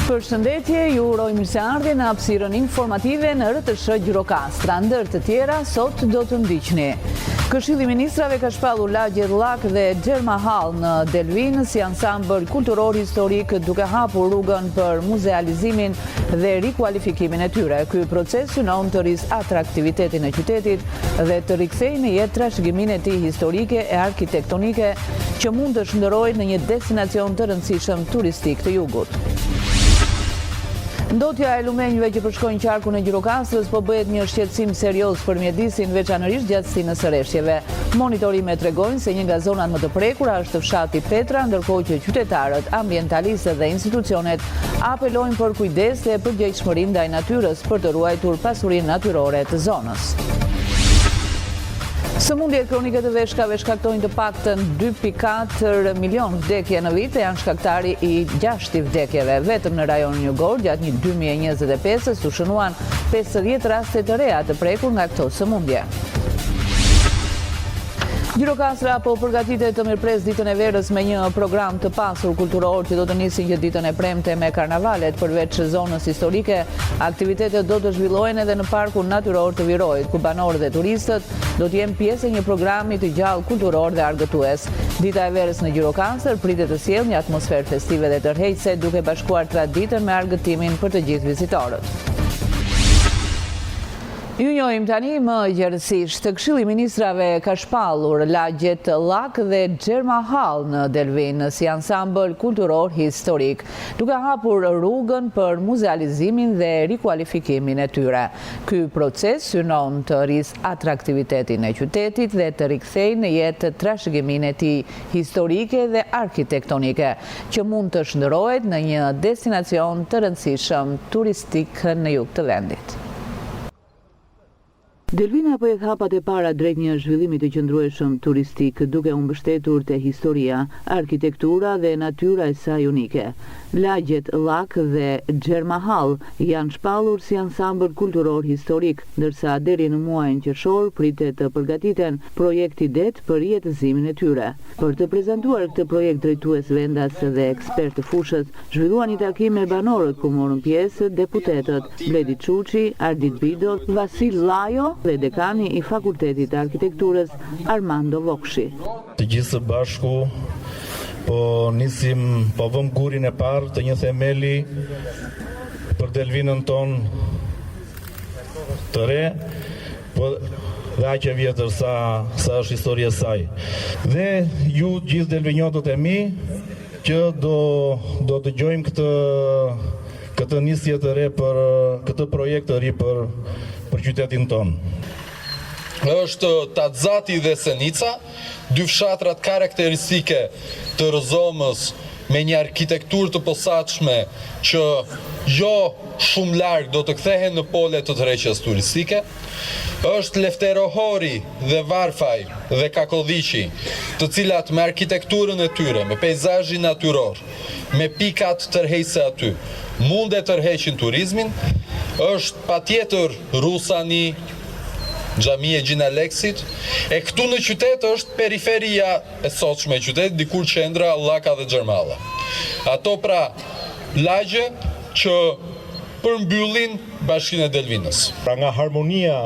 Përshëndetje, ju uroj mirëseardhje në hapësirën informative në RTS Gjirokastra. Ndër të tjera, sot do të ndiqni. Këshilli i Ministrave ka shpallur lagje Llak dhe Xherma Hall në Delvin si ansambël kulturor historik, duke hapur rrugën për muzealizimin dhe rikualifikimin e tyre. Ky proces synon të rrisë atraktivitetin e qytetit dhe të rikthejë në jetë trashëgiminë e tij historike e arkitektonike që mund të shndërrohet në një destinacion të rëndësishëm turistik të jugut. Ndotja e lumenjve që përshkojnë qarkun e Gjirokastrës po bëhet një shqetësim serioz për mjedisin, veçanërisht gjatësinë së rreshjeve. Monitorime tregojnë se një nga zonat më të prekura është fshati Petra, ndërkohë që qytetarët, ambientalistët dhe institucionet apelojnë për kujdes dhe përgjegjshmëri ndaj natyrës për të ruajtur pasurinë natyrore të zonës. Sëmundjet kronike të veshkave shkaktojnë të paktën 2.4 milion vdekje në vit dhe janë shkaktari i 6 vdekjeve. Vetëm në rajonin Jugor, gjatë një 2025-s u shënuan 50 raste të reja të prekur nga këto sëmundje. Gjirokastra po përgatitet të mirëpres ditën e verës me një program të pasur kulturor që do të nisin që ditën e premte me karnavalet. Përveç zonës historike, aktivitetet do të zhvillohen edhe në parkun natyror të Virojit, ku banorët dhe turistët do të jenë pjesë e një programi të gjallë kulturor dhe argëtues. Dita e verës në Gjirokastër pritet të sjellë një atmosferë festive dhe tërheqëse, duke bashkuar traditën me argëtimin për të gjithë vizitorët. Ju njohim tani më gjërësisht. Këshilli i Ministrave ka shpallur lagjet Llak dhe Xherma Hall në Delvin si ansambël kulturor historik, duke hapur rrugën për muzealizimin dhe rikualifikimin e tyre. Ky proces synon të rrisë atraktivitetin e qytetit dhe të rikthejë në jetë trashëgiminë e tij historike dhe arkitektonike, që mund të shndërrohet në një destinacion të rëndësishëm turistik në jug të vendit. Delvina po e hapat e para drejt një zhvillimi të qëndrueshëm turistik, duke u mbështetur te historia, arkitektura dhe natyra e saj unike. Lagjet Llak dhe Xherma Hall janë shpallur si ansambël kulturor historik, ndërsa deri në muajin qershor pritet të përgatiten projekti det për jetëzimin e tyre. Për të prezantuar këtë projekt, drejtues vendas dhe ekspert të fushës zhvilluan një takim me banorët ku morën pjesë deputetët Bledi Çuçi, Ardit Bido, Vasil Llajo dhe dekani i Fakultetit të Arkitekturës Armando Vokshi. Të gjithë së bashku po vëm gurin e parë të një themeli për Delvinën ton të re, dhe aq e vjetër sa është historia e saj. Dhe ju gjithë delvinjotët e mi që do të dëgjojmë këtë nisje të re për këtë projekt të ri për qytetin ton. Është Tatzati dhe Senica, dy fshatrat karakteristike të Rëzomës me një arkitekturë të posaçme që jo shumë larg do të kthehen në pole të tërheqjes turistike. Është Lefterohori dhe Varfaj dhe Kakodhiqi, të cilat me arkitekturën e tyre, me peizazhin natyror, me pikat tërheqëse aty, mund e tërheqin turizmin. Është patjetër Rusani, Xhamia e Gjin Aleksit, e këtu në qytet është periferia e sotshme e qytetit, dikur qendra, Llaka dhe Xhermalla. Ato pra lagje që përmbyllin bashkinë e Delvinës. Pra nga harmonia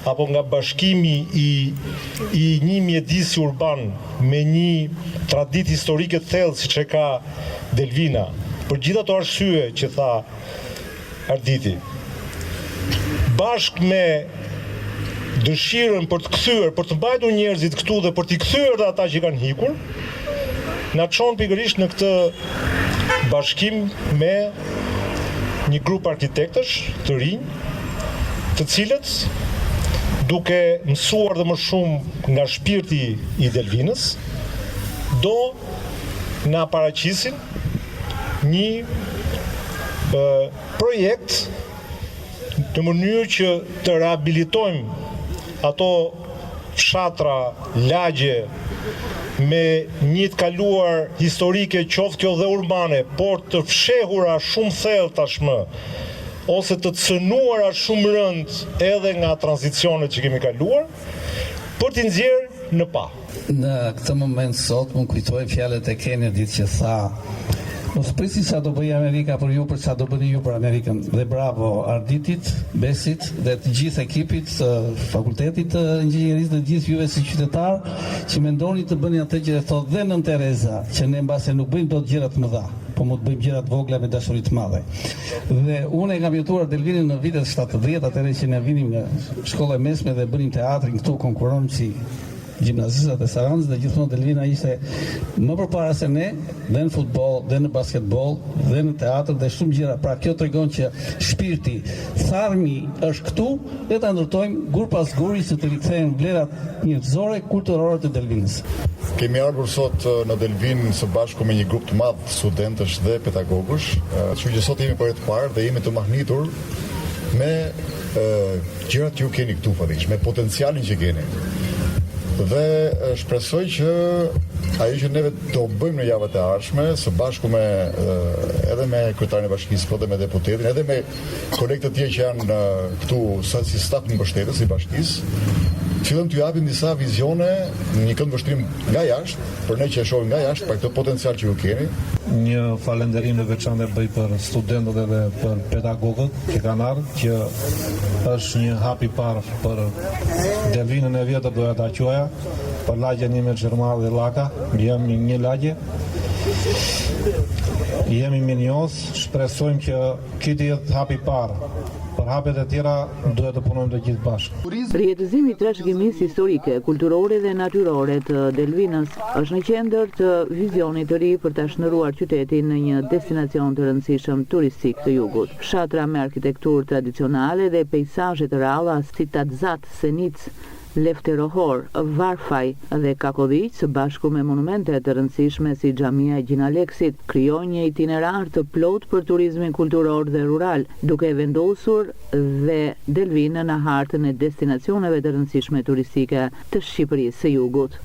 apo nga bashkimi i një mjedisi urban me një traditë historike të thellë siç e ka Delvina, për gjithë ato arsye që tha Arditi, bashkë me dëshirën për të kthyer, për të mbajtur njerëzit këtu dhe për t'i kthyer ata që kanë hikur, na çon pikërisht në këtë bashkim me një grup arkitektësh të rinj, të cilët duke mësuar dhe më shumë nga shpirti i Delvinës, do na paraqisin një projekt në mënyrë që të rehabilitojmë ato fshatra, lagje me një të kaluar historike, qoftë kjo dhe urbane, por të fshehura shumë thellë tashmë, ose të cënuara shumë rënd edhe nga tranzicionet që kemi kaluar, për t'i nxjerrë në pa. Në këtë moment sot më kujtoj fjalët e Kennedit që tha Mos prisi sa do bëjë Amerika për ju, për sa do bëni ju për Amerikën. Dhe bravo Arditit, Besit dhe të gjithë ekipit, fakultetit të inxhinierisë dhe gjithë juve si qytetar që mendoni të bëni atë që thotë dhe Nën Tereza, që ne mbase nuk bëjmë dot gjëra të mëdha, po mund të bëjmë gjëra të vogla me dashuri të madhe. Dhe unë e kam jetuar Delvinin në vitet 70, atëherë që ne vinim nga shkolla e mesme dhe bënim teatrin këtu, konkuronim si gjimnazistat e Saranës dhe gjithmonë Delvina ishte më përpara se ne dhe në futboll, dhe në basketbol, dhe në teatr dhe shumë gjëra. Pra kjo tregon që shpirti, tharmi është këtu dhe ta ndërtojmë gur pas guri që të rikthejmë vlerat njerëzore, kulturore të Delvinës. Kemi ardhur sot në Delvin së bashku me një grup të madh studentësh dhe pedagogësh, kështu që sot jemi për të parë dhe jemi të mahnitur me gjërat që ju keni këtu fatikisht, me potencialin që keni. Dhe shpresoj që ajo që neve do bëjmë në javët e ardhshme, së bashku me edhe me kryetarin e bashkisë, po dhe me deputetin, edhe me kolegët e tjerë që janë këtu si staf në mbështetës i bashkisë, fillojmë t'ju japim disa vizione në një këndvështrim nga jashtë, për ne që e shohim nga jashtë, për këtë potencial që ju keni. Një falënderim në veçantë bëj për studentët edhe për pedagogët që kanë ardhur, që është një hap i parë për Delvinën e vjetër, doja ta quaja, për lagjen një me Xhermall dhe Llaka, jemi një lagje. Jemi minjos, shpresojmë që ky të jetë hap i parë. Për hapet e tjera duhet të punojmë të gjithë bashkë. Rjetëzimi i trashëgimisë historike, kulturore dhe natyrore të Delvinës është në qendër të vizionit të ri për ta shndërruar qytetin në një destinacion të rëndësishëm turistik të jugut. Fshatra me arkitekturë tradicionale dhe peizazhe të ralla si Tatzat, Senic, Lefterohor, Varfaj dhe Kakodhiq, së bashku me monumente të rëndësishme si Xhamia e Gjinaleksit, krijojnë një itinerar të plot për turizmin kulturor dhe rural, duke vendosur dhe Delvinë në hartën e destinacioneve të rëndësishme turistike të Shqipërisë së Jugut.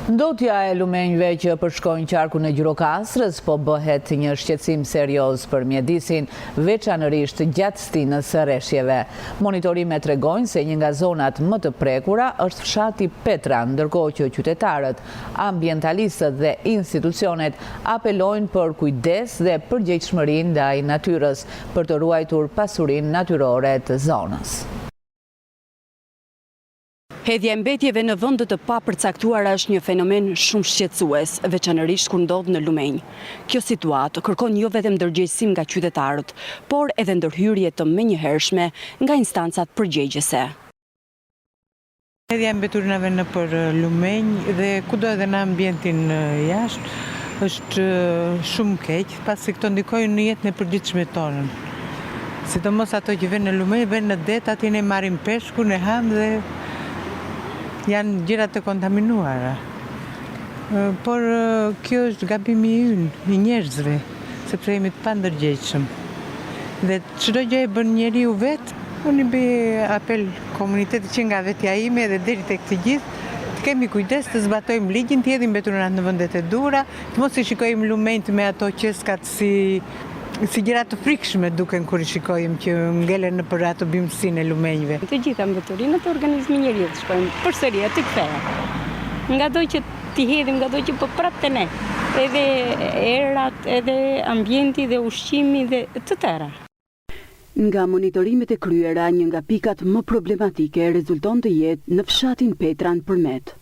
Ndotja e lumenjve që përshkojnë qarkun e Gjirokastrës po bëhet një shqetësim serioz për mjedisin, veçanërisht gjatë stinës së rreshjeve. Monitorimet tregojnë se një nga zonat më të prekura është fshati Petra, ndërkohë që qytetarët, ambientalistët dhe institucionet apelojnë për kujdes dhe përgjegjshmëri ndaj natyrës për të ruajtur pasurinë natyrore të zonës. Hedhja e mbetjeve në vende të papërcaktuara është një fenomen shumë shqetësues, veçanërisht kur ndodh në lumenj. Kjo situatë kërkon jo vetëm ndërgjegjësim nga qytetarët, por edhe ndërhyrje të menjëhershme nga instancat përgjegjëse. Hedhja e mbeturinave nëpër lumenj dhe kudo edhe në ambientin jashtë është shumë keq, pasi këto ndikojnë në jetën e përditshme tonë. Sidomos ato që vënë në lumenj, vënë në det, aty ne marrim peshkun e ham dhe janë gjëra të kontaminuara. Por kjo është gabimi ynë, i njerëzve, sepse jemi të pandërgjegjshëm. Dhe çdo gjë e bën njeriu vetë, unë i bëj apel komunitetit që nga vetja ime dhe deri tek të gjithë, të kemi kujdes të zbatojmë ligjin, të hedhim mbeturinat në vendet e duhura, të mos i shikojmë lumenjt me ato qeskat si gjëra të frikshme duken kur i shikojmë që ngelen në për ato bimësinë e lumenjve. Të gjitha mbeturinat e organizmit njeriu shkojnë përsëri aty kthehen. Ngado që t'i hedhim, ngado që po prapë te ne. Edhe erat, edhe ambienti dhe ushqimi dhe të tëra. Nga monitorimet e kryera, një nga pikat më problematike rezulton të jetë në fshatin Petra në Përmet.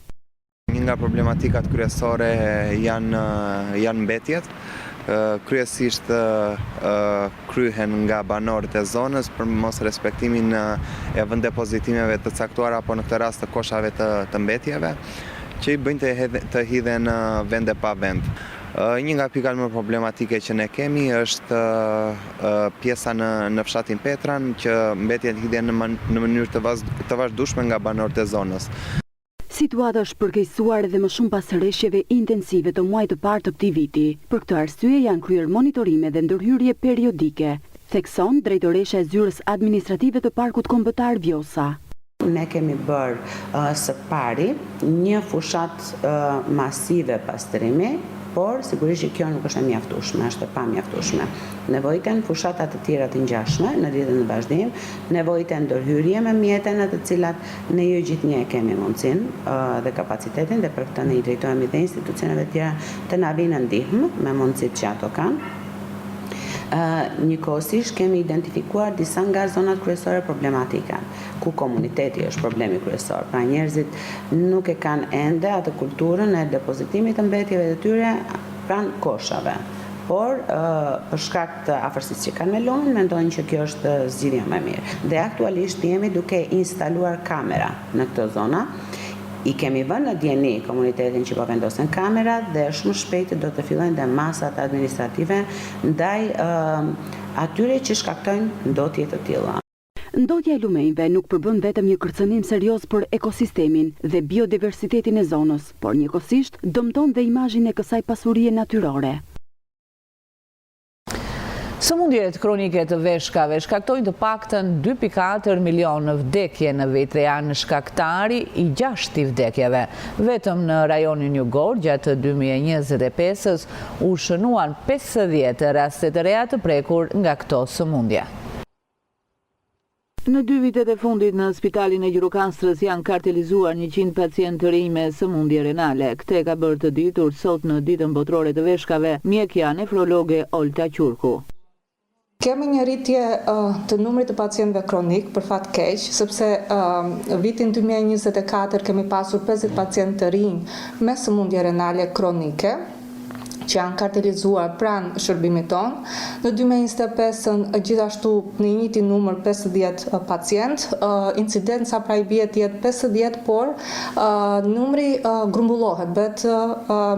Një nga problematikat kryesore janë mbetjet. Kryesisht kryhen nga banorët e zonës për mos respektimin e vendepozitimeve të caktuara apo në këtë rast të koshave të mbetjeve, që i bëjnë të hidhen vende pa vend. Një nga pikat më problematike që ne kemi është pjesa në fshatin Petran, që mbetjet hidhen në mënyrë të vazhdueshme nga banorët e zonës. Situata është përkeqësuar edhe më shumë pas rreshjeve intensive të muajit të parë të këtij viti. Për këtë arsye janë kryer monitorime dhe ndërhyrje periodike, thekson drejtoresha e zyrës administrative të Parkut Kombëtar Vjosa. Ne kemi bërë së pari një fushat masive pastrimi por sigurisht që kjo nuk është e mjaftueshme, është e pamjaftueshme. Nevojiten fushata të tjera të ngjashme në lidhje në vazhdim, nevojiten ndërhyrje me mjete në të cilat ne jo gjithnjë e kemi mundësinë dhe kapacitetin, dhe për këtë ne i drejtohemi dhe institucioneve tjera të na vinë ndihmë me mundësitë që ato kanë. Njëkohësisht kemi identifikuar disa nga zonat kryesore problematike, ku komuniteti është problemi kryesor. Pra njerëzit nuk e kanë ende atë kulturën e depozitimit të mbetjeve të tyre pranë koshave. Por për shkak të afërsisë që kanë me lomën, mendojnë që kjo është zgjidhja më e mirë. Dhe aktualisht jemi duke instaluar kamera në këtë zona. I kemi vënë në dieni komunitetin që po vendosen kamera dhe shumë shpejt do të fillojnë dhe masat administrative ndaj atyre që shkaktojnë ndotje të tilla. Ndotja e lumenjve nuk përbën vetëm një kërcënim serioz për ekosistemin dhe biodiversitetin e zonës, por njëkohësisht dëmton dhe imazhin e kësaj pasurie natyrore. Sëmundjet kronike të veshkave shkaktojnë të paktën 2.4 milion vdekje në vit dhe janë shkaktari i 6 vdekjeve. Vetëm në rajonin Jugor, gjatë 2025-s, u shënuan 50 raste të reja të prekur nga këto sëmundje. Në 2 vitet e fundit në spitalin e Gjirokastrës janë kartelizuar 100 pacientë të rinj me sëmundje renale. Këtë ka bërë të ditur sot në ditën botërore të veshkave mjekja nefrologe Olta Qurku. Kemi një rritje të numrit të pacientëve kronik, për fat keq, sepse vitin 2024 kemi pasur 50 pacientë të rinj me sëmundje renale kronike, që janë kartelizuar pranë shërbimit tonë. Në 2025-ën gjithashtu në njëjtin numër 50 pacient, incidenca pra i bie të jetë 50, por numri grumbullohet, bet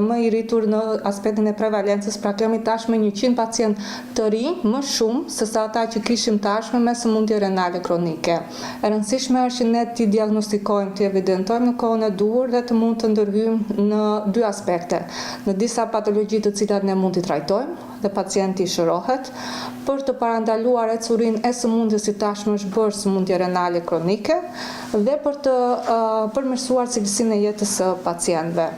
më i rritur në aspektin e prevalencës, pra kemi tashmë 100 pacient të rinj më shumë se sa ata që kishim tashmë me sëmundje renale kronike. E rëndësishme është që ne t'i diagnostikojmë, t'i evidentojmë në kohën e duhur dhe të mund të ndërhyjmë në 2 aspekte. Në disa patologji të cilat ne mund t'i trajtojmë dhe pacienti shërohet, për të parandaluar ecurinë e sëmundjes si tashmë është bërë sëmundje renale kronike dhe për të përmirësuar cilësinë e jetës së pacientëve.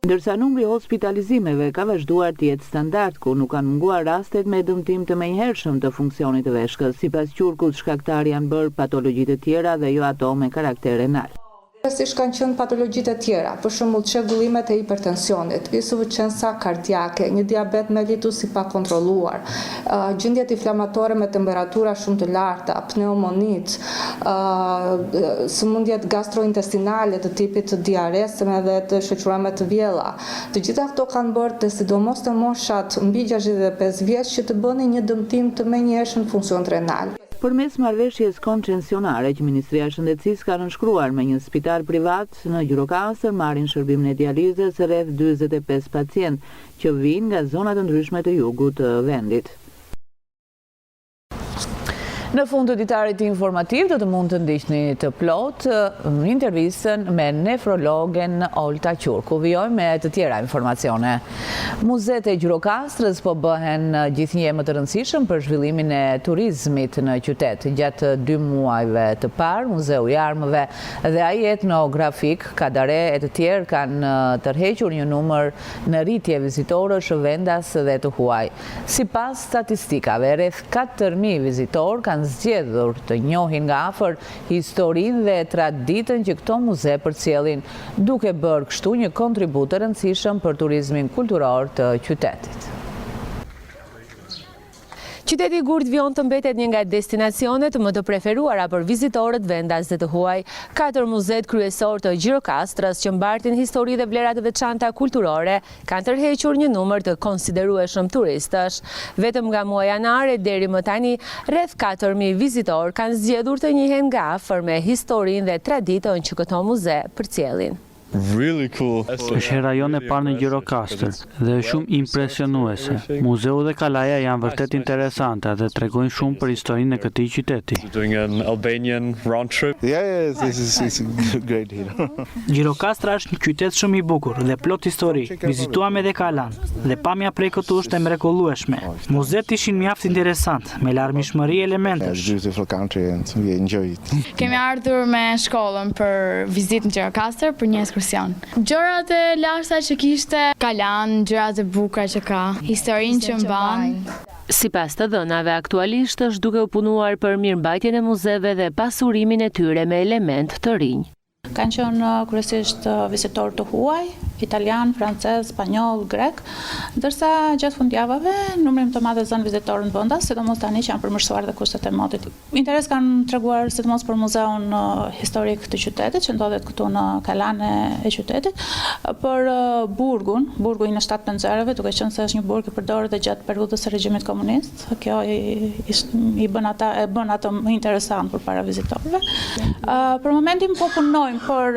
Ndërsa numri hospitalizimeve ka vazhduar të jetë standard, ku nuk kanë munguar rastet me dëmtim të menjëhershëm të funksionit të veshkës. Sipas Qurkut, shkaktar janë bërë patologjitë të tjera dhe jo ato me karakter renal. Siç kanë qenë patologjitë e tjera, për shembull çrregullimet e hipertensionit, insuficienca kardiake, një diabet mellitus i pakontrolluar, gjendjet inflamatore me temperatura shumë të larta, pneumonitë, sëmundjet gastrointestinale të tipit diaresë dhe të shoqëruar me të vjella. Të gjitha këto kanë bërë të sidomos të moshat mbi 65 vjeç që të bënin një dëmtim të menjëhershëm funksionit renal. Përmes marrëveshjes koncesionare që Ministria e Shëndetësisë ka nënshkruar me një spital privat në Gjirokastër, marrin shërbimin e dializës rreth 45 pacientë që vijnë nga zona të ndryshme të jugut të vendit. Në fund të ditarit informativ do të mund të ndiqni të plot intervistën me nefrologen Olta Qurku. Vijojmë me të tjera informacione. Muzet e Gjirokastrës po bëhen gjithnjë më të rëndësishëm për zhvillimin e turizmit në qytet. Gjatë 2 muajve të parë, Muzeu i Armëve dhe ai etnografik, Kadare e të tjerë kanë tërhequr një numër në rritje vizitorësh vendas dhe të huaj. Sipas statistikave, rreth 4.000 vizitorë kanë zgjedhur të njohin nga afër historinë dhe traditën që këto muze përcjellin, duke bërë kështu një kontribut të rëndësishëm për turizmin kulturor të qytetit. Qyteti Gurt Vion të mbetet një nga destinacionet më të preferuara për vizitorët vendas dhe të huaj. 4 muzet kryesor të Gjirokastrës që mbartin histori dhe vlera të veçanta kulturore kanë tërhequr një numër të konsiderueshëm turistësh. Vetëm nga muaji janar deri më tani, rreth 4.000 vizitor kanë zgjedhur të njihen nga afër me historinë dhe traditën që këto muze përcjellin. Është hera jone parë në Gjirokastër dhe është shumë impresionuese. Muzeu dhe kalaja janë vërtet interesante dhe tregojnë shumë për historinë e këtij qyteti. Gjirokastra është një qytet shumë i bukur dhe plot histori. Vizituam edhe Kalan dhe pamja prej këtu është e mrekullueshme. Muzet ishin mjaft interesant, me larmishmëri elementesh. Kemi ardhur me shkollën për vizitë në Gjirokastër për një ekskursion. Gjërat e lashta që kishte, kalan, gjërat e bukura që ka, historinë që mban. Sipas të dhënave, aktualisht është duke u punuar për mirëmbajtjen e muzeve dhe pasurimin e tyre me element të rinj. Kanë qenë kryesisht vizitorë të huaj, italian, francez, spanjoll, grek, ndërsa gjatë fundjavave numri të madh zon vizitorë në vendas, sidomos tani që janë përmirësuar dhe kushtet e modit. Interes kanë treguar sidomos për muzeun historik të qytetit që ndodhet këtu në kalane e qytetit, për burgun i në 7 penxerave, duke qenë se është një burg i përdorur dhe gjatë periudhës së regjimit komunist. Kjo i bën ato interesant përpara vizitorëve. Për momentin po punojmë për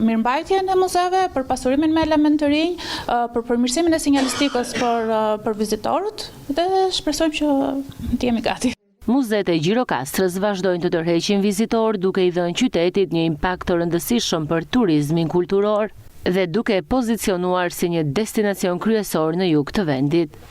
mirëmbajtjen e muzeve, për pasurimin me element të rinj, për përmirësimin e sinjalistikës për vizitorët dhe shpresojmë që të jemi gati. Muzeet e Gjirokastrës vazhdojnë të tërheqin vizitorë duke i dhënë qytetit një impakt të rëndësishëm për turizmin kulturor dhe duke pozicionuar si një destinacion kryesor në jug të vendit.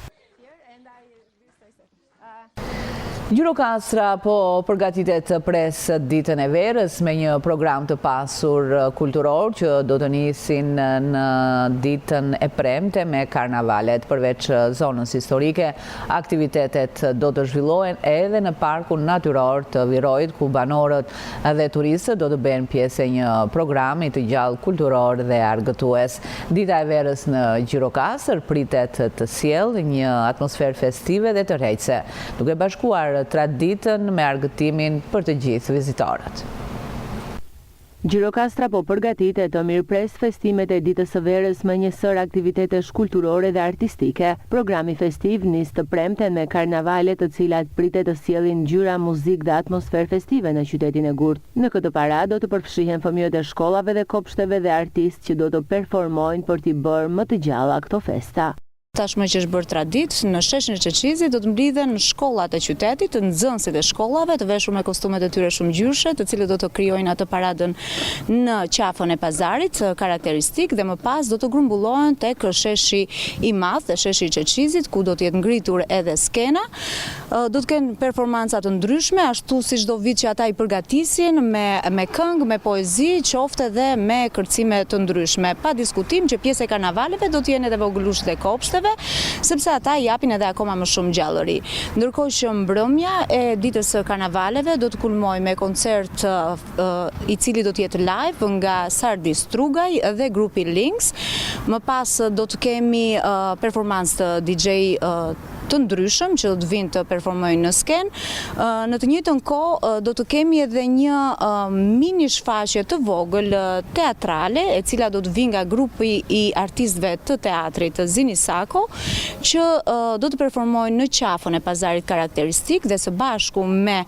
Gjirokastra po përgatitet pres ditën e verës me një program të pasur kulturor që do të nisin në ditën e premte me karnavalet. Përveç zonës historike, aktivitetet do të zhvillohen edhe në parkun natyror të Virojt, ku banorët dhe turistët do të bëjnë pjesë e një programi të gjallë kulturor dhe argëtues. Dita e verës në Gjirokastër pritet të sjellë një atmosferë festive dhe tërheqëse, duke bashkuar traditën me argëtimin për të gjithë vizitorët. Gjirokastra po përgatitet të mirëpres festimet e ditës së verës me një sër aktivitetesh kulturore dhe artistike. Programi festiv nis të premten me karnavale të cilat pritet të sjellin ngjyra, muzikë dhe atmosferë festive në qytetin e Gurt. Në këtë paradë do të përfshihen fëmijët e shkollave dhe kopshteve dhe artistë që do të performojnë për t'i bërë më të gjalla këto festa. Tashmë që është bërë traditë, në sheshin e Çeçizit do të mblidhen në shkollat e qytetit, nxënësit e shkollave të veshur me kostumet e tyre shumë ngjyrshe, të cilët do të krijojnë atë paradën në qafën e pazarit karakteristik dhe më pas do të grumbullohen tek sheshi i madh dhe sheshi i Çeçizit, ku do të jetë ngritur edhe skena. Do të kenë performanca të ndryshme, ashtu si çdo vit që ata i përgatisin me këngë, me poezi, qoftë edhe me kërcime të ndryshme. Pa diskutim që pjesë e karnavaleve do të jenë edhe vogëlushët e kopshteve, sepse ata japin edhe akoma më shumë gjallëri. Ndërkohë që mbrëmja e ditës së karnavaleve do të kulmojë me koncert i cili do të jetë live nga Sardi Strugaj dhe grupi Links. Më pas do të kemi performancë të DJ të ndryshëm që do të vinë të performojnë në skenë. Në të njëjtën kohë do të kemi edhe një mini shfaqje të vogël teatrale, e cila do të vinë nga grupi i artistëve të teatrit të Zinisako, që do të performojnë në qafën e pazarit karakteristik dhe së bashku me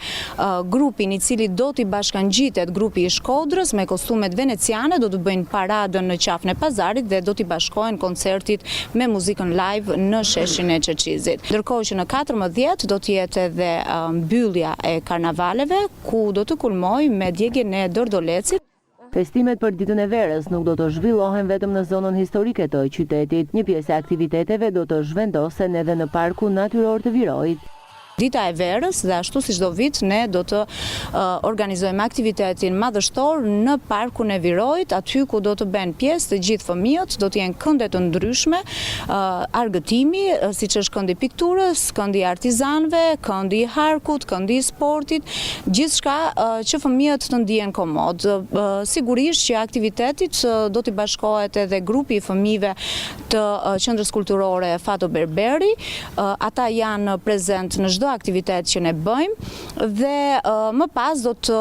grupin i cili do t'i bashkangjitet grupi i Shkodrës me kostumet veneciane, do të bëjnë paradën në qafën e pazarit dhe do t'i bashkohen koncertit me muzikën live në sheshin e Çeçizit. Ndërkohë që në 14 do të jetë edhe mbyllja e karnavaleve, ku do të kulmojë me djegjen e dordolecit. Festimet për ditën e verës nuk do të zhvillohen vetëm në zonën historike të qytetit. Një pjesë e aktiviteteve do të zhvendosen edhe në parkun natyror të Virojt. Dita e verës dhe ashtu si çdo vit ne do të organizojmë aktivitetin madhështor në parkun e Virojt, aty ku do të bëjnë pjesë të gjithë fëmijët, do të jenë kënde të ndryshme, argëtimi, siç është këndi i pikturës, këndi i artizanëve, këndi i harkut, këndi i sportit, gjithçka që fëmijët të ndihen komod. Sigurisht që aktivitetit do t'i bashkohet edhe grupi i fëmijëve të Qendrës Kulturore Fato Berberi. Ata janë prezent në çdo aktivitet që ne bëjmë dhe më pas do të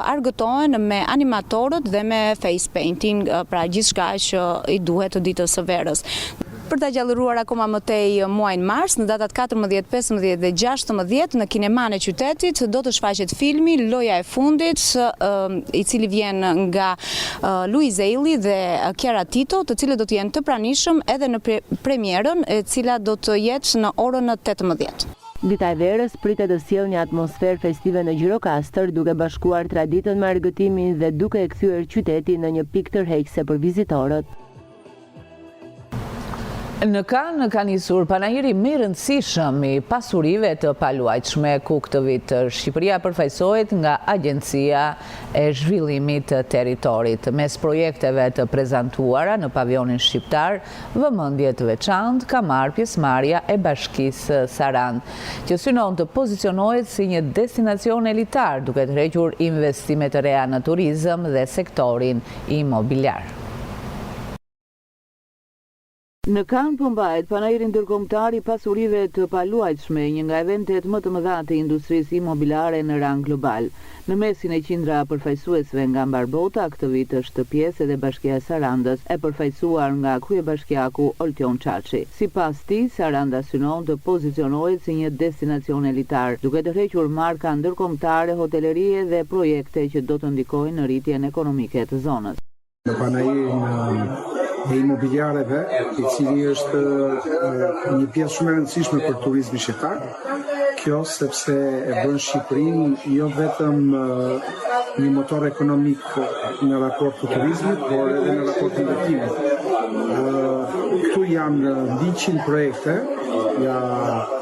argëtohen me animatorët dhe me face painting, pra gjithçka që i duhet të ditës së verës. Për ta gjallëruar akoma më tej muajin mars, në datat 14, 15 dhe 16 në kineman e qytetit do të shfaqet filmi Loja e fundit, i cili vjen nga Luiz Eili dhe Chiara Tito, të cilët do të jenë të pranishëm edhe në premierën, e cila do të jetë në orën 18. Dita e verës pritet të sjellë një atmosferë festive në Gjirokastër, duke bashkuar traditën me argëtimin dhe duke e kthyer qytetin në një pikë tërheqëse për vizitorët. Në Kanë ka nisur panajiri më i rëndësishëm i pasurive të paluajtshme, ku këtë vit Shqipëria përfaqësohet nga Agjencia e Zhvillimit të Territorit. Mes projekteve të prezantuara në pavionin shqiptar, vëmendje të veçantë ka marrë pjesëmarrja e Bashkisë Saran, që synon të pozicionohet si një destinacion elitar, duke tërhequr investime të reja në turizëm dhe sektorin imobiliar. Në Kanë përmbahet panajiri ndërkombëtar i pasurive të paluajtshme, një nga eventet më të mëdha të industrisë imobiliare në rang global. Në mesin e qindra përfaqësuesve nga mbar bota, këtë vit është pjesë edhe Bashkia e Sarandës, e përfaqësuar nga kryebashkiaku Oltion Çaçi. Sipas tij, Saranda synon të pozicionohet si një destinacion elitar, duke tërhequr marka ndërkombëtare hotelerie dhe projekte që do të ndikojnë në rritjen ekonomike të zonës. Në panajirin e imobiliareve, i cili është një pjesë shumë e rëndësishme për turizmin shqiptar. Kjo sepse e bën Shqipërinë jo vetëm një motor ekonomik në raport të turizmit, por edhe në raport të investimentit. Këtu janë 100 projekte, le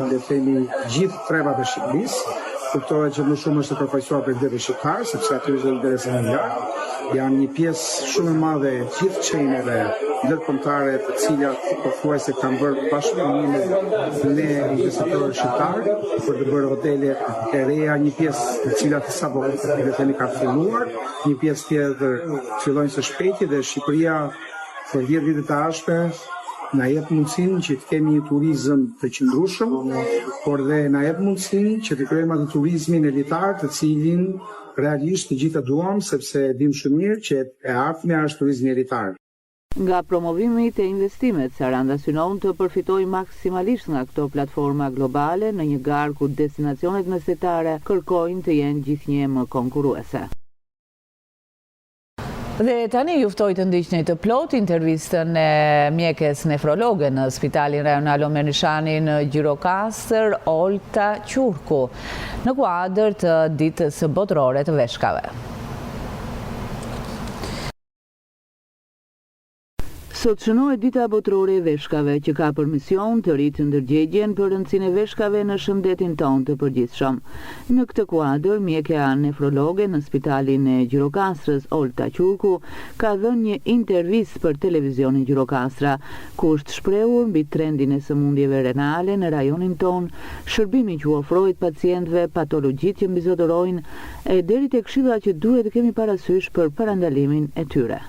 të themi gjithë trevat e Shqipërisë. Kuptohet që më shumë është të përfaqësuar për qytetet shqiptar, sepse aty është interesi më i lartë. Janë një pjesë shumë e madhe gjithë çejneve ndërkombëtare të cilat pothuajse kanë bërë bashkëpunime me investitorë shqiptar për të bërë hotele e reja, një pjesë të cilat sapo le të themi ka filluar, një pjesë tjetër fillojnë së shpejti dhe Shqipëria për 10 vite të ardhshme na jep mundësinë që të kemi një turizëm të qëndrueshëm, por dhe na jep mundësinë që të krijojmë atë turizmin elitar të cilin realisht të gjithë duam, sepse dim shumë mirë që e ardhmja është turizmi elitar. Nga promovimi të investimet, Saranda synon të përfitojë maksimalisht nga këto platforma globale në një garë ku destinacionet mesetare kërkojnë të jenë gjithnjë më konkurruese. Dhe tani juftoj të ndiqni të plot intervistën e mjekes nefrologe në Spitalin Rajonal Omer Nishani në Gjirokastër, Olta Qurku, në kuadër të ditës botërore të veshkave. Sot shënohet dita botërore e veshkave, që ka për mision të rritë ndërgjegjen për rëndësinë e veshkave në shëndetin tonë të përgjithshëm. Në këtë kuadër, mjekja nefrologe në Spitalin e Gjirokastrës, Olta Qurku, ka dhënë një intervistë për televizionin Gjirokastra, ku është shprehur mbi trendin e sëmundjeve renale në rajonin tonë, shërbimi që u ofrohet pacientëve, patologjitë që mbizotërojnë, e deri tek këshilla që duhet të kemi parasysh për parandalimin e tyre.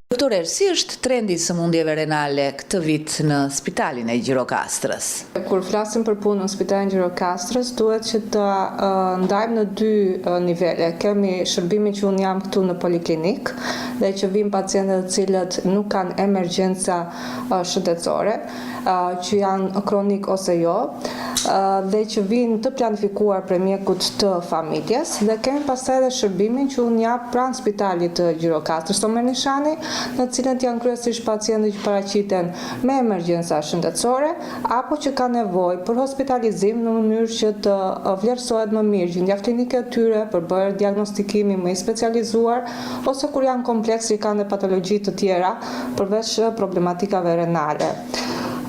Doktore, si është trendi i sëmundjeve renale këtë vit në Spitalin e Gjirokastrës? Kur flasim për punë në Spitalin e Gjirokastrës, duhet që të ndajmë në 2 nivele. Kemi shërbimin që unë jam këtu në poliklinik, dhe që vijnë pacientët të cilët nuk kanë emergjenca shëndetësore, që janë kronik ose jo, dhe që vinë të planifikuar për mjekut të familjes, dhe kemi pastaj edhe shërbimin që unë jap pranë Spitalit të Gjirokastrës Omer Nishani, në cilët janë kryesisht pacientë që paraqiten me emergjenca shëndetësore apo që kanë nevojë për hospitalizim në mënyrë që të vlerësohet më mirë gjendja klinike e tyre për bërë diagnostikimi më i specializuar, ose kur janë komplekse që kanë patologji të tjera përveç problematikave renale.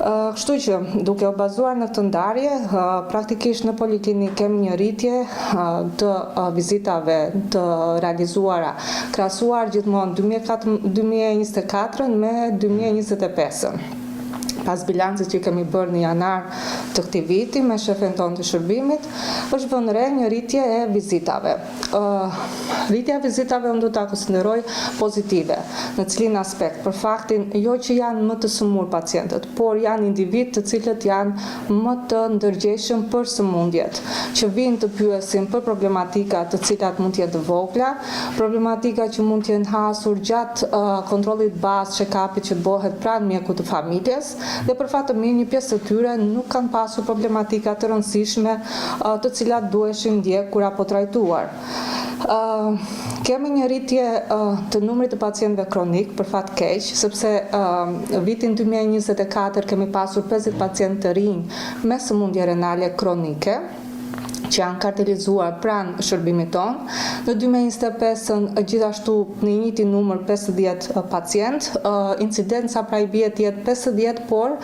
Kështu që, duke u bazuar në këtë ndarje, praktikisht në poliklinik kemi një rritje të vizitave të realizuara, krahasuar gjithmonë 2024 me 2025. Pas bilancit që kemi bërë në janar të këtij viti me shefin tonë të shërbimit, është vënë re një rritje e vizitave. Rritja e vizitave unë do ta konsideroj pozitive, në cilin aspekt, për faktin jo që janë më të sëmur pacientët, por janë individ të cilët janë më të ndërgjegjshëm për sëmundjet, që vinë të pyesin për problematika të cilat mund të jenë të vogla, problematika që mund të jenë hasur gjatë kontrollit bazë check-upit që bëhet pranë mjekut të familjes, dhe për fat të mirë një pjesë të tyre nuk kanë pasur problematika të rëndësishme të cilat duheshin ndjekur apo trajtuar. Kemi një rritje të numrit të pacientëve kronik, për fat keq, sepse vitin 2024 kemi pasur 50 pacientë të rinj me sëmundje renale kronike, që janë kartelizuar pranë shërbimit tonë. Në 2025-ën gjithashtu në njëjtin numër 50 pacient, incidenca pra i bie të jetë 50, por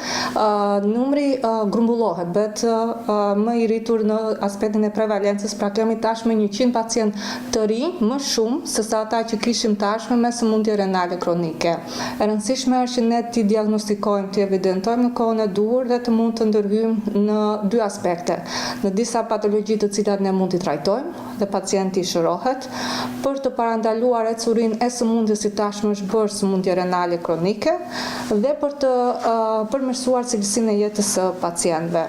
numri grumbullohet, bet më i rritur në aspektin e prevalencës, pra kemi tashmë 100 pacient të rinj më shumë se sa ata që kishim tashmë me sëmundje renale kronike. E rëndësishme është që ne t'i diagnostikojmë, t'i evidentojmë në kohën e duhur dhe të mund të ndërhyjmë në dy aspekte. Në disa patologji të cilat ne mund t'i trajtojmë dhe pacienti shërohet, për të parandaluar ecurinë e sëmundjes si tashmë është bërë sëmundje renale kronike dhe për të përmirësuar cilësinë e jetës së pacientëve.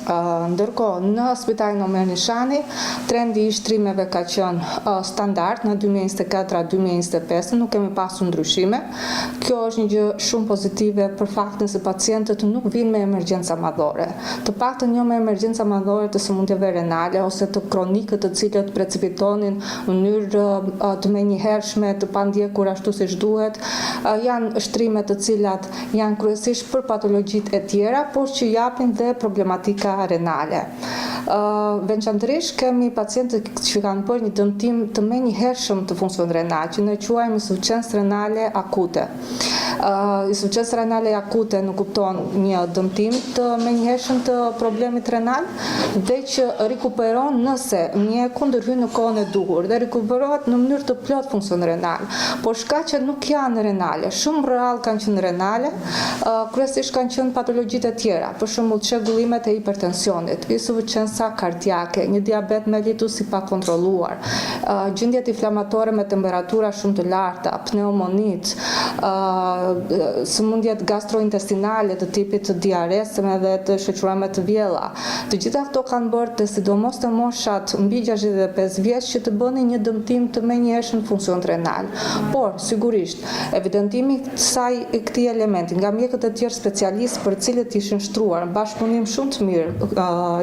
Ndërkohë, në Spitalin Omer Nishani, trendi i shtrimeve ka qenë standard në 2024-2025, nuk kemi pasur ndryshime. Kjo është një gjë shumë pozitive për faktin se pacientët nuk vinë me emergjenca madhore. Të paktën jo me emergjenca madhore të sëmundjeve renale ose të kronikët të cilët precipitonin në mënyrë të menjëhershme, të pandjekur ashtu siç duhet, janë shtrime të cilat janë kryesisht për patologjitë e tjera, por që japin dhe problematika renale. Veçanërisht kemi pacientë që kanë bërë një dëmtim të menjëhershëm të funksionit renal, që ne quajmë insuficiencë renale akute. Insuficiencë renale akute nuk kupton një dëmtim të menjëhershëm të problemit renal, dhe që rikuperon nëse mjeku ndërhyn në kohën e duhur dhe rikuperohet në mënyrë të plot funksion renal. Por shkaqet nuk janë renale, shumë rrallë kanë qenë renale, kryesisht kanë qenë patologjitë e tjera, për shembull çrregullimet e hipertensionit, insuficienca kardiake, një diabet mellitus i pakontrolluar, gjendjet inflamatore me temperatura shumë të larta, pneumonit, sëmundjet gastrointestinale të tipit të diaresme dhe të shoqëruar të vjella. Të gjitha këto kanë bërë të sidomos të moshat mbi 65 vjeç që të bënin një dëmtim të menjëhershëm të funksionit renal. Por, sigurisht, evidentimi i këtij elementi nga mjekët e tjerë specialistë për cilët ishin shtruar bashkëpunim shumë të mirë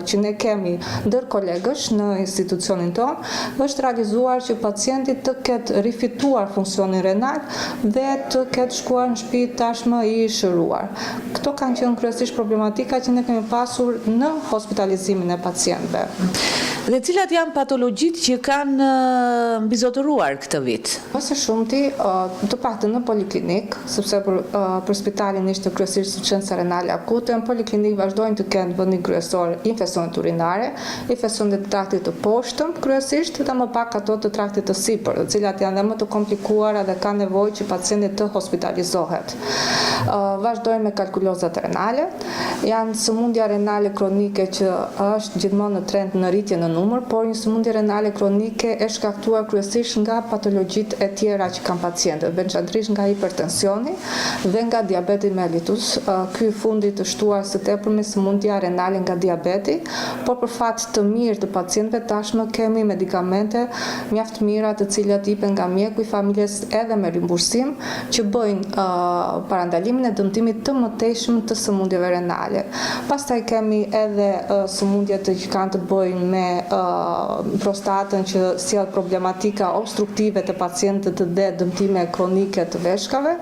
që ne kemi ndër kolegësh në institucionin tonë, është realizuar që pacienti të ketë rifituar funksionin renal dhe të ketë shkuar në shtëpi tashmë i shëruar. Këto kanë qenë kryesisht problematika që ne kemi pasur në hospitalizimin e pacientëve. Dhe cilat janë patologjitë që kanë mbizotëruar këtë vit? Së shumti, të paktën në poliklinik, sepse për spitalin ishte kryesisht insuficienca renale akute, në poliklinik vazhdojnë të kenë vendin kryesor infeksionet urinare, infeksionet të traktit të poshtëm kryesisht dhe më pak ato të traktit të sipër, të cilat janë dhe më të komplikuara dhe ka nevojë që pacienti të hospitalizohet. Vazhdojnë me kalkulozat renale, janë sëmundja renale kronike që është gjithmonë në trend në rritje në numër, por një sëmundje renale kronike e shkaktuar kryesisht nga patologjitë e tjera që kanë pacientët, veçanërisht nga hipertensioni dhe nga diabeti mellitus. Ky fundi të shtuar së tepërmi sëmundja renale nga diabeti, por për fat të mirë të pacientëve tashmë kemi medikamente mjaft mira të cilat ipen nga mjeku i familjes edhe me rimbursim që bëjnë parandalimin e dëmtimit të mëtejshëm të sëmundjeve renale. Pastaj kemi edhe sëmundjet që kanë të bëjnë me prostatën që sjell problematika obstruktive të pacientët dhe dëmtime kronike të veshkave.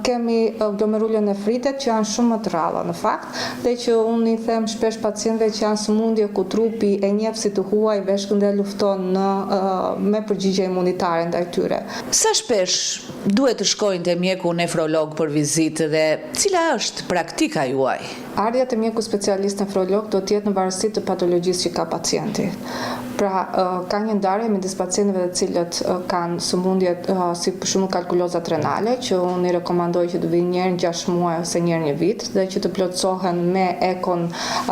Kemi glomerulonefritet që janë shumë më të rralla në fakt, dhe që unë i them shpesh pacientëve që janë sëmundje ku trupi e njeh si të huaj veshkën dhe lufton me përgjigje imunitare ndaj tyre. Sa shpesh duhet të shkojnë te mjeku nefrolog për vizitë dhe cila është praktika juaj? Ardha te mjeku specialist nefrolog do të jetë në varësi të patologjisë që ka pacienti. Pra, ka një ndarje midis pacientëve të cilët kanë sëmundje si për shembull kalkulozat renale, që unë i rekomandoj që të vinë një herë në 6 muaj ose një herë në vit, dhe që të plotësohen me ekon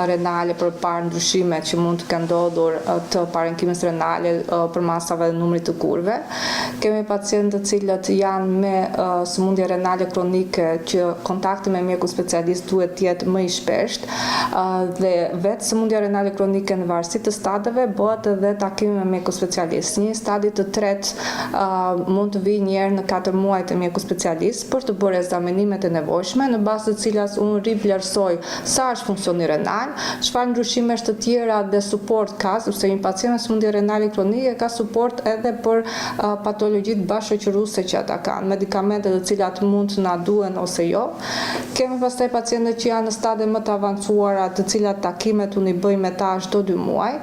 renale për parë ndryshimet që mund të kenë ndodhur të parenkimit renale për masave dhe numrit të kurve. Kemi pacientë të cilët janë me sëmundje renale kronike që kontakti me mjeku specialist duhet të jetë më i shpeshtë, dhe vetë sëmundja renale kronike në varësi të stadeve bëhet edhe takime me mjeku specialist. Një stadi të tretë mund të vijë një herë në 4 muaj të mjeku specialist për të bërë ekzamenimet e nevojshme, në bazë të cilas unë rivlerësoj sa është funksioni renal, çfarë ndryshimesh të tjera dhe suport ka, sepse një pacient me sëmundje renale kronike ka suport edhe për patologjitë bashkëqyruse që ata kanë, medikamente të cilat mund të na duhen ose jo. Kemi pastaj pacientë që janë në stade më të avancuara, të cilat takimet unë i bëj me ta çdo 2 muaj,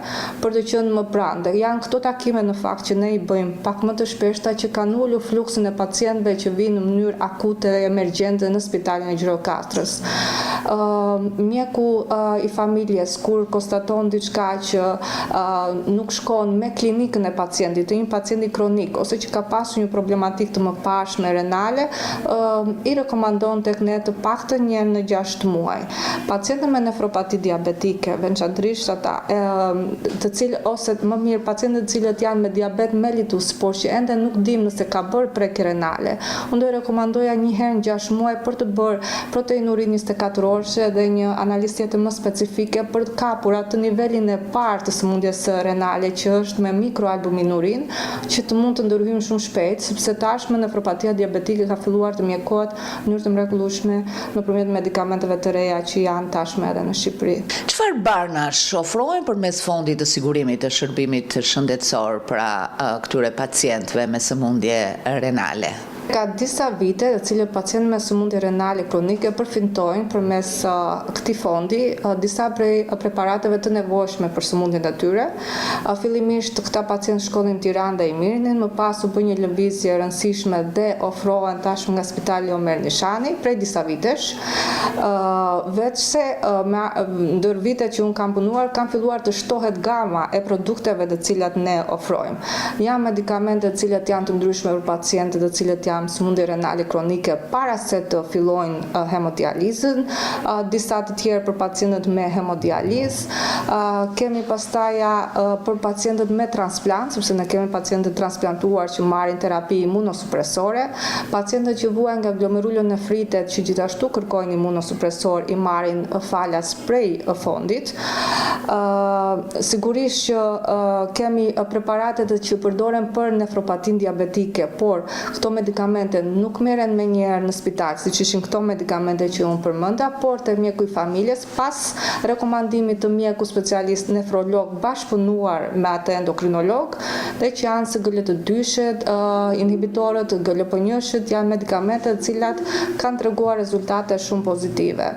për të qenë më pranë. Dhe janë këto takime në fakt që ne i bëjmë pak më të shpeshta që kanë ulur fluksin e pacientëve që vinë në mënyrë akute dhe emergjente në spitalin e Gjirokastrës. Mjeku i familjes kur konstaton diçka që nuk shkon me klinikën e pacientit, të një pacienti kronik ose që ka pasur një problematik të mëparshme renale, i rekomandon tek ne të paktën një herë në 6 muaj. Pacientët me nefropati diabetike, veçanërisht ata të cilët ose më mirë pacientët të cilët janë me diabet mellitus, por që ende nuk dim nëse ka bërë prekje renale, unë do i rekomandoja një herë në 6 muaj për të bërë proteinë urin 24 orëshe dhe një analizë tjetër më specifike për të kapur atë nivelin e parë të sëmundjes renale që është me mikroalbuminurin, që të mund të ndërhyjmë shumë shpejt, sepse tashmë nefropatia diabetike ka filluar të mjekohet në mënyrë të mrekullueshme nëpërmjet medikamenteve të reja që janë tashmë edhe në Shqipëri. Çfarë barnash ofrohen përmes fondit të sigurimit të shërbimit shëndetësor pra këtyre pacientëve me sëmundje renale? Ka disa vite të cilët pacientë me sëmundje renale kronike përfitojnë përmes këtij fondi disa prej preparateve të nevojshme për sëmundjen e tyre. Fillimisht këta pacientë shkonin në Tiranë dhe i mirinin, më pas u bë një lëvizje e rëndësishme dhe ofrohen tashmë nga Spitali Omer Nishani prej disa vitesh. Veçse ndër vitet që unë kam punuar, kam filluar të shtohet gama e produkteve të cilat ne ofrojmë. Janë medikamente të cilat janë të ndryshme për pacientët të cilët janë sëmundje renale kronike para se të fillojnë hemodializën, disa të tjerë për pacientët me hemodializë, kemi pastaja për pacientët me transplant, sepse ne kemi pacientë transplantuar që marrin terapi imunosupresore, pacientët që vuajnë nga glomerulonefritet që gjithashtu kërkojnë imunosupresor i marrin falas prej fondit. Sigurisht që kemi preparatet që përdoren për nefropatin diabetike, por këto medikamente nuk merren me njerë në spital, siç ishin këto medikamente që unë përmenda, por te mjeku i familjes pas rekomandimit të mjeku specialist nefrolog bashkëpunuar me atë endokrinolog, dhe që janë SGLT2-shet, inhibitorët, GLP1-shet, janë medikamente të cilat kanë treguar rezultate shumë pozitive.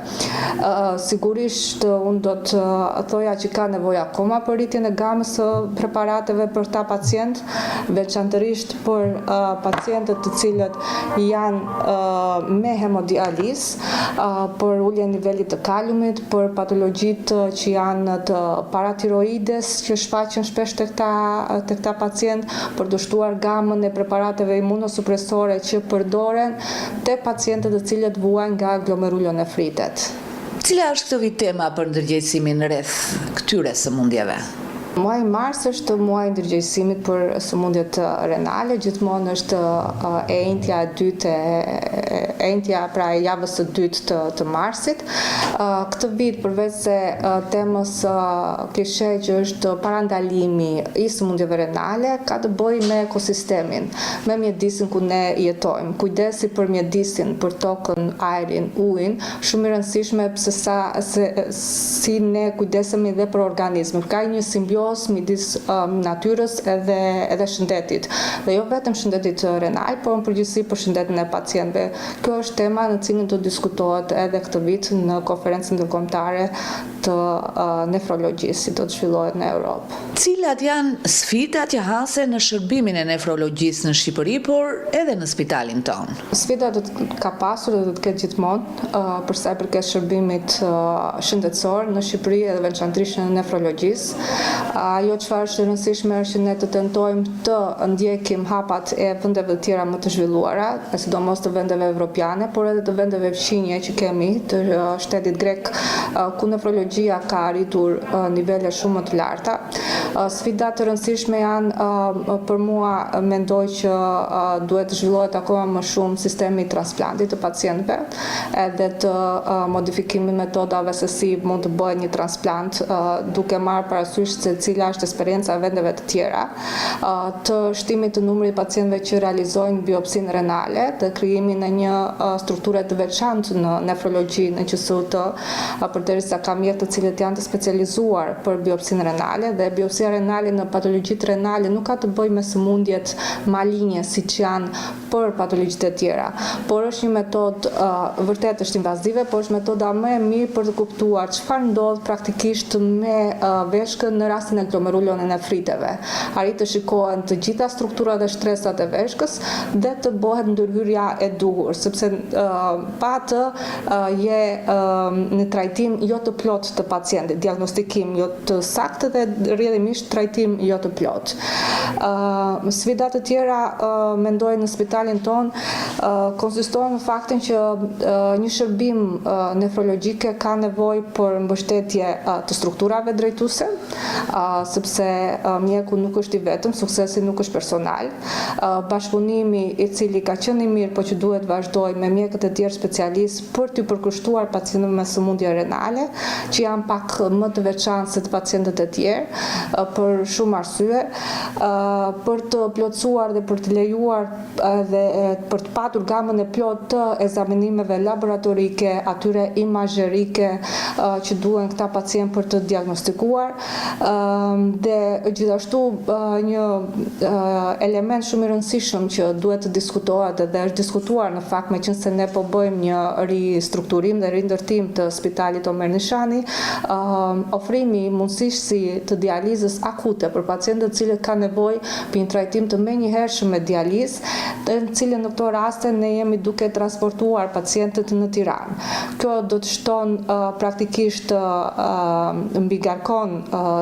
Sigurisht unë do të thoja që ka nevojë akoma për rritjen e gamës së preparateve për ta pacient, veçanërisht për pacientët të cilët janë me hemodializë, për ulje nivelit të kaliumit, për patologjitë që janë të paratiroides që shfaqen shpesh tek ta pacient, për të shtuar gamën e preparateve imunosupresore që përdoren te pacientët të cilët vuajnë nga glomerulonefritet. Cila është këtë vit tema për ndërgjegjësimin rreth këtyre sëmundjeve? Muaji mars është muaji i ndërgjegjësimit për sëmundjet renale, gjithmonë është enjtja e dytë enjtja pra e javës së dytë të marsit. Këtë vit përveç se temës kishe që është parandalimi i sëmundjeve renale, ka të bëjë me ekosistemin, me mjedisin ku ne jetojmë. Kujdesi për mjedisin, për tokën, ajrin, ujin, shumë i rëndësishme pse si ne kujdesemi dhe për organizmin. Ka një simbiozë midis natyrës edhe shëndetit. Dhe jo vetëm shëndetit renal, por në përgjithësi për shëndetin e pacientëve. Kjo është tema në cilën do diskutohet edhe këtë vit në konferencën ndërkombëtare të nefrologjisë, si do të zhvillohet në Europë. Cilat janë sfidat që hasen në shërbimin e nefrologjisë në Shqipëri, por edhe në spitalin tonë? Sfida do të ka pasur dhe do të ketë gjithmonë për sa i përket shërbimit shëndetësor në Shqipëri edhe veçanërisht në nefrologjisë. Ajo çfarë është e rëndësishme është që ne të tentojmë të ndjekim hapat e vendeve të tjera më të zhvilluara, sidomos të vendeve evropiane, por edhe të vendeve fqinje që kemi, të shtetit grek, ku nefrologjia ka arritur nivele shumë më të larta. Sfidat të rëndësishme janë për mua, mendoj që duhet të zhvillohet akoma më shumë sistemi i transplantit të pacientëve, edhe të modifikimi metodave se si mund të bëhet një transplant, duke marrë parasysh se cila është eksperjenca e vendeve të tjera, të shtimit të numrit pacientëve që realizojnë biopsinë renale, të krijimin e një strukture të veçantë në nefrologji në QSUT, përderisa ka mjekë të cilët janë të specializuar për biopsinë renale, dhe biopsia renale në patologjitë renale nuk ka të bëjë me sëmundjet malinje siç janë për patologjitë e tjera, por është një metodë vërtet është invazive, por është metoda më e mirë për të kuptuar çfarë ndodh praktikisht me veshkën në rastin e glomerulonefriteve. Arrit të shikohen të gjitha strukturat dhe shtresat e veshkës dhe të bëhet ndërhyrja e duhur, sepse pa të je në trajtim jo të plot të pacientit, diagnostikim jo të saktë dhe rrjedhimisht trajtim jo të plot. Sfidat të tjera mendoj në spitalin ton konsistohen në faktin që një shërbim nefrologjike ka nevojë për mbështetje të strukturave drejtuese, sepse mjeku nuk është i vetëm, suksesi nuk është personal. Bashkëpunimi i cili ka qenë i mirë, por që duhet vazhdoj me mjekët e tjerë specialistë për të përkushtuar pacientëve me sëmundje renale, që janë pak më të veçantë se të pacientët e tjerë, për shumë arsye, për të plotësuar dhe për të lejuar dhe për të patur gamën e plot të ekzaminimeve laboratorike, atyre imazherike që duhen këta pacient për të diagnostikuar, dhe gjithashtu një element shumë i rëndësishëm që duhet të diskutohet dhe është diskutuar në fakt, meqense ne po bëjmë një ristrukturim dhe rindërtim të spitalit Omer Nishani, ofrimi mundësisht si të dializës akute për pacientët cilët kanë nevojë për një trajtim të menjëhershëm me dializë, në cilën në këto raste ne jemi duke transportuar pacientët në Tiranë. Kjo do të shton praktikisht mbigarkon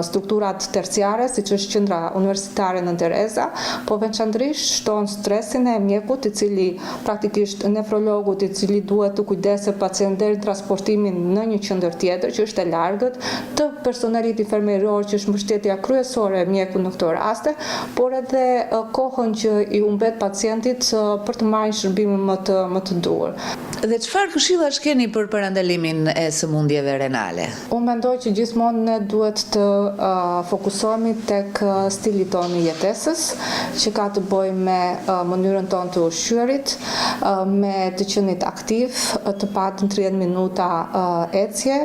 strukturat terciare, siç është qendra universitare në Tereza, po veçanërisht shton stresin e mjekut, i cili praktikisht nefrologut, i cili duhet të kujdesë pacientin deri në transportimin në një qendër tjetër që është e largët, të personelit infermieror që është mbështetja kryesore e mjekut në këto raste, por edhe kohën që i humbet pacientit për të marrë shërbimin më të duhur. Dhe çfarë këshillash keni për parandalimin e sëmundjeve renale? Unë mendoj që gjithmonë ne duhet të fokusohemi tek stili tonë i jetesës, që ka të bëjë me mënyrën tonë të ushqyerit, me të qenit aktiv, të patën 30 minuta ecje,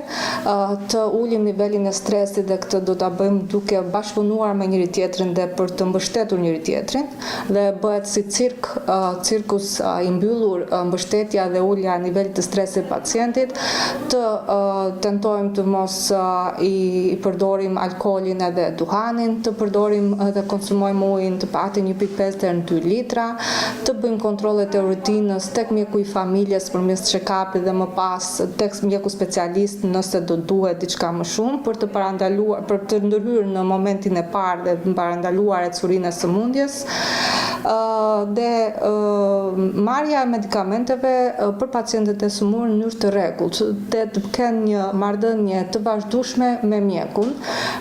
të ulim nivelin e stresit, dhe këtë do ta bëjmë duke bashkëpunuar me njëri tjetrin dhe për të mbështetur njëri tjetrin, dhe bëhet si cirkus i mbyllur mbështetja dhe ulja e nivelit të stresit pacientit, të tentojmë të mos i përdorim alkoolin edhe duhanin, të përdorim dhe konsumojmë ujin të patë 1.5 deri në 2 litra, të bëjmë kontrollet e rutinës tek mjeku i familjes përmes check-upit dhe më pas tek mjeku specialist nëse do duhet diçka më shumë për të parandaluar, për të ndërhyrë në momentin e parë dhe parandaluar ecurinë e sëmundjes, dhe marrja e medikamenteve për pacientët e sëmurë në mënyrë të rregullt, dhe të kenë një marrëdhënie të vazhdueshme me mjekun,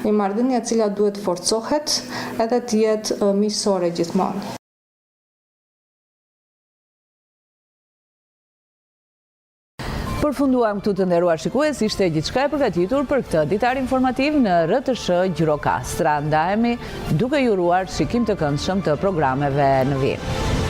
një marrëdhënie e cila duhet forcohet edhe të jetë miqësore gjithmonë. Përfunduam këtu të nderuar shikues, ishte gjithçka e përgatitur për këtë ditar informativ në RTS Gjirokastra. Ndahemi duke ju uruar shikim të këndshëm të programeve në vijim.